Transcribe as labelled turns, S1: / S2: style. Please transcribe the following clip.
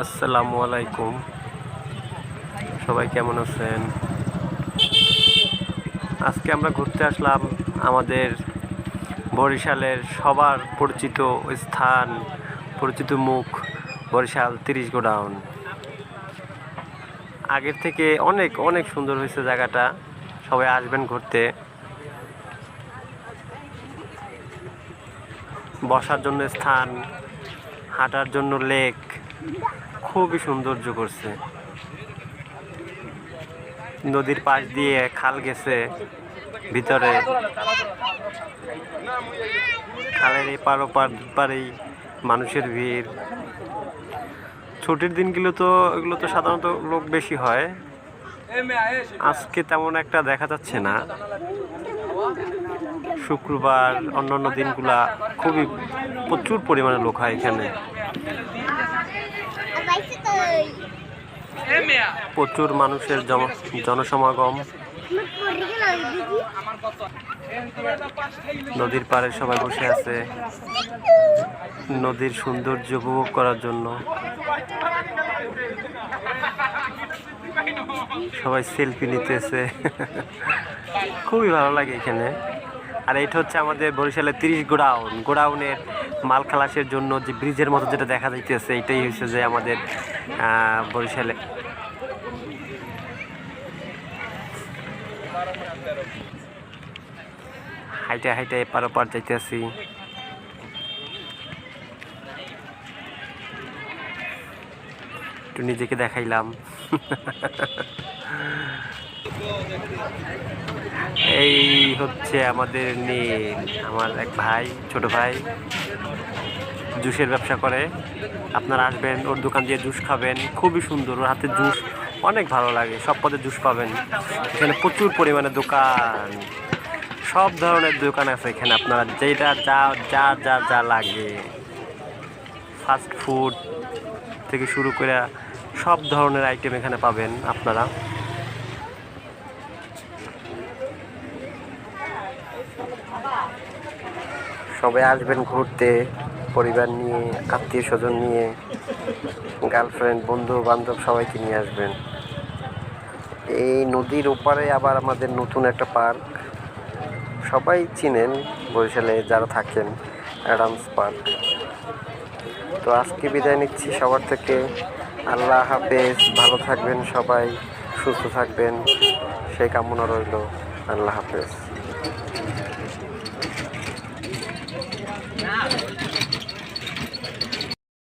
S1: আসসালামু আলাইকুম। সবাই কেমন আছেন? আজকে আমরা ঘুরতে আসলাম আমাদের বরিশালের সবার পরিচিত স্থান, পরিচিত মুখ, বরিশাল 30 গোডাউন। আগের থেকে অনেক অনেক সুন্দর হয়েছে জায়গাটা। সবাই আসবেন ঘুরতে। বসার জন্য স্থান, হাঁটার জন্য লেক, খুবই সৌন্দর্য করছে। নদীর পাশ দিয়ে খাল গেছে ভিতরে, খালের এপার ওপার দুপারেই মানুষের ভিড়। ছুটির দিনগুলো তো এগুলো তো সাধারণত লোক বেশি হয়, আজকে তেমন একটা দেখা যাচ্ছে না। শুক্রবার অন্যান্য দিনগুলা খুবই প্রচুর পরিমাণে লোক হয় এখানে, প্রচুর মানুষের জনসমাগম। নদীর পাড়ে সবাই বসে আছে নদীর সৌন্দর্য উপভোগ করার জন্য। সবাই সেলফি নিতেছে খুবই ভালো লাগে এখানে। আর এটা হচ্ছে আমাদের বরিশালের 30 গোডাউনের মাল খালাসের জন্য যে ব্রিজের মতো যেটা দেখা যাইতেছে, এটাই হচ্ছে যে আমাদের বরিশালে। হাইটে হাইটে এপার ওপার যাইতেছি। একটু নিজেকে দেখাইলাম এই হচ্ছে আমাদের নীল, আমার এক ভাই, ছোট ভাই, জুসের ব্যবসা করে। আপনারা আসবেন, ওর দোকান দিয়ে জুস খাবেন, খুবই সুন্দর। ওর হাতে জুস অনেক ভালো লাগে, সব পদের জুস পাবেন এখানে। প্রচুর পরিমাণে দোকান, সব ধরনের দোকান আছে এখানে। আপনারা যেটা যা যা যা যা লাগে, ফাস্ট ফুড থেকে শুরু করে সব ধরনের আইটেম এখানে পাবেন আপনারা। সবাই আসবেন ঘুরতে, পরিবার নিয়ে, আত্মীয় স্বজন নিয়ে, গার্লফ্রেন্ড, বন্ধু বান্ধব সবাইকে নিয়ে আসবেন। এই নদীর ওপারে আবার আমাদের নতুন একটা পার্ক, সবাই চিনেন বরিশালে যারা থাকেন, অ্যাডামস পার্ক। তো আজকে বিদায় নিচ্ছি সবার থেকে। আল্লাহ হাফেজ। ভালো থাকবেন সবাই, সুস্থ থাকবেন সেই কামনা রইল। আল্লাহ হাফেজ।